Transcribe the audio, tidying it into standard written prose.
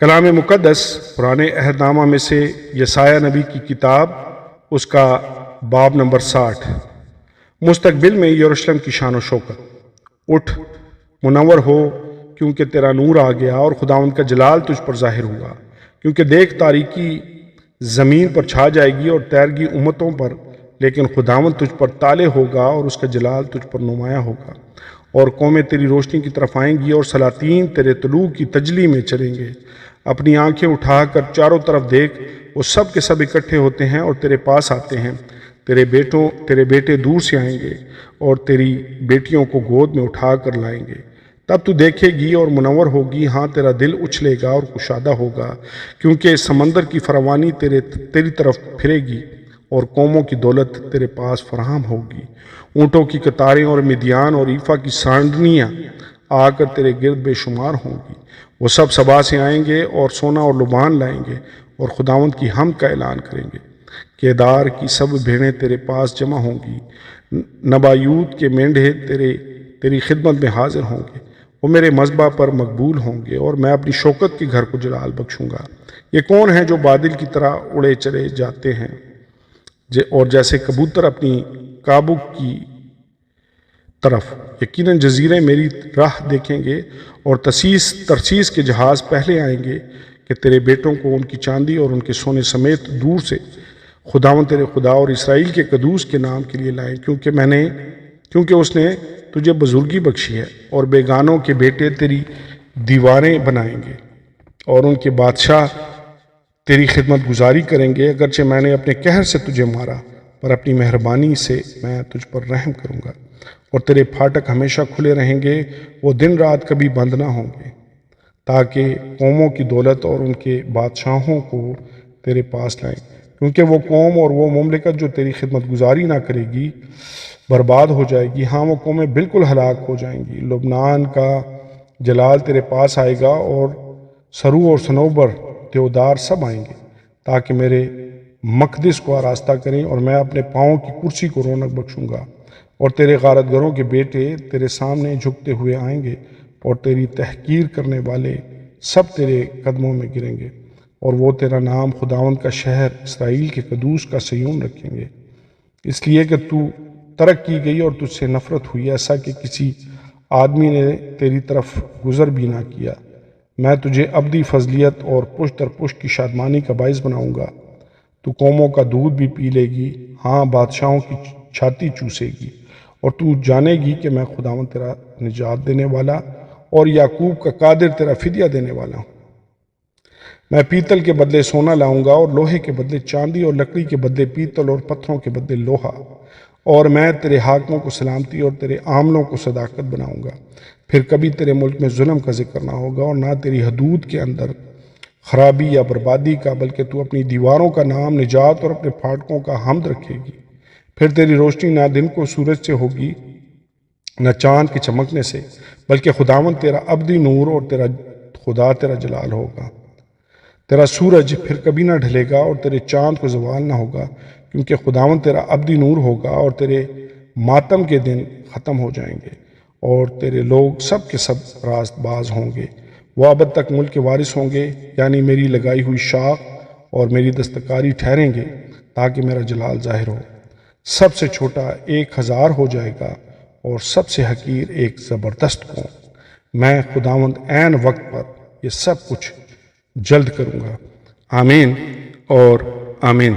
کلام مقدس پرانے عہد نامہ میں سے یسایہ نبی کی کتاب، اس کا باب نمبر 60۔ مستقبل میں یروشلم کی شان و شوکت۔ اٹھ، منور ہو، کیونکہ تیرا نور آ گیا اور خداوند کا جلال تجھ پر ظاہر ہوا۔ کیونکہ دیکھ، تاریکی زمین پر چھا جائے گی اور تیرگی امتوں پر، لیکن خداوند تجھ پر طالع ہوگا اور اس کا جلال تجھ پر نمایاں ہوگا۔ اور قومیں تیری روشنی کی طرف آئیں گی اور سلاطین تیرے طلوع کی تجلی میں چلیں گے۔ اپنی آنکھیں اٹھا کر چاروں طرف دیکھ، وہ سب کے سب اکٹھے ہوتے ہیں اور تیرے پاس آتے ہیں۔ تیرے بیٹے دور سے آئیں گے اور تیری بیٹیوں کو گود میں اٹھا کر لائیں گے۔ تب تو دیکھے گی اور منور ہوگی، ہاں تیرا دل اچھلے گا اور کشادہ ہوگا، کیونکہ سمندر کی فراوانی تیری طرف پھرے گی اور قوموں کی دولت تیرے پاس فراہم ہوگی۔ اونٹوں کی قطاریں اور مدیان اور ایفا کی سانڈنیاں آ کر تیرے گرد بے شمار ہوں گی۔ وہ سب سبا سے آئیں گے اور سونا اور لبان لائیں گے اور خداوند کی حمد کا اعلان کریں گے۔ کیدار کی سب بھیڑیں تیرے پاس جمع ہوں گی، نبایوت کے مینڈھے تیری خدمت میں حاضر ہوں گے۔ وہ میرے مذبح پر مقبول ہوں گے اور میں اپنی شوکت کے گھر کو جلال بخشوں گا۔ یہ کون ہیں جو بادل کی طرح اڑے چلے جاتے ہیں اور جیسے کبوتر اپنی قابو کی طرف؟ یقیناً جزیرے میری راہ دیکھیں گے اور ترسیس کے جہاز پہلے آئیں گے کہ تیرے بیٹوں کو ان کی چاندی اور ان کے سونے سمیت دور سے خداوند تیرے خدا اور اسرائیل کے قدوس کے نام کے لیے لائیں، کیونکہ اس نے تجھے بزرگی بخشی ہے۔ اور بیگانوں کے بیٹے تیری دیواریں بنائیں گے اور ان کے بادشاہ تیری خدمت گزاری کریں گے۔ اگرچہ میں نے اپنے قہر سے تجھے مارا، پر اپنی مہربانی سے میں تجھ پر رحم کروں گا۔ اور تیرے پھاٹک ہمیشہ کھلے رہیں گے، وہ دن رات کبھی بند نہ ہوں گے، تاکہ قوموں کی دولت اور ان کے بادشاہوں کو تیرے پاس لائیں۔ کیونکہ وہ قوم اور وہ مملکت جو تیری خدمت گزاری نہ کرے گی برباد ہو جائے گی، ہاں وہ قومیں بالکل ہلاک ہو جائیں گی۔ لبنان کا جلال تیرے پاس آئے گا اور سرو اور صنوبر دیودار سب آئیں گے، تاکہ میرے مقدس کو آراستہ کریں، اور میں اپنے پاؤں کی کرسی کو رونق بخشوں گا۔ اور تیرے غارت گروں کے بیٹے تیرے سامنے جھکتے ہوئے آئیں گے، اور تیری تحقیر کرنے والے سب تیرے قدموں میں گریں گے، اور وہ تیرا نام خداوند کا شہر اسرائیل کے قدوس کا صیون رکھیں گے۔ اس لیے کہ تو ترک کی گئی اور تجھ سے نفرت ہوئی، ایسا کہ کسی آدمی نے تیری طرف گزر بھی نہ کیا۔ میں تجھے ابدی فضلیت اور پشت در پشت کی شادمانی کا باعث بناؤں گا۔ تو قوموں کا دودھ بھی پی لے گی، ہاں بادشاہوں کی چھاتی چوسے گی، اور تو جانے گی کہ میں خداوند تیرا نجات دینے والا اور یعقوب کا قادر تیرا فدیہ دینے والا ہوں۔ میں پیتل کے بدلے سونا لاؤں گا اور لوہے کے بدلے چاندی اور لکڑی کے بدلے پیتل اور پتھروں کے بدلے لوہا، اور میں تیرے حاکموں کو سلامتی اور تیرے عاملوں کو صداقت بناؤں گا۔ پھر کبھی تیرے ملک میں ظلم کا ذکر نہ ہوگا اور نہ تیری حدود کے اندر خرابی یا بربادی کا، بلکہ تو اپنی دیواروں کا نام نجات اور اپنے پھاٹکوں کا حمد رکھے گی۔ پھر تیری روشنی نہ دن کو سورج سے ہوگی نہ چاند کے چمکنے سے، بلکہ خداوند تیرا ابدی نور اور تیرا خدا تیرا جلال ہوگا۔ تیرا سورج پھر کبھی نہ ڈھلے گا اور تیرے چاند کو زوال نہ ہوگا، کیونکہ خداوند تیرا ابدی نور ہوگا، اور تیرے ماتم کے دن ختم ہو جائیں گے، اور تیرے لوگ سب کے سب راست باز ہوں گے۔ وہ ابد تک ملک کے وارث ہوں گے، یعنی میری لگائی ہوئی شاخ اور میری دستکاری ٹھہریں گے، تاکہ میرا جلال ظاہر ہو۔ سب سے چھوٹا 1000 ہو جائے گا اور سب سے حقیر ایک زبردست قوم۔ میں خداوند عین وقت پر یہ سب کچھ جلد کروں گا۔ آمین اور آمین۔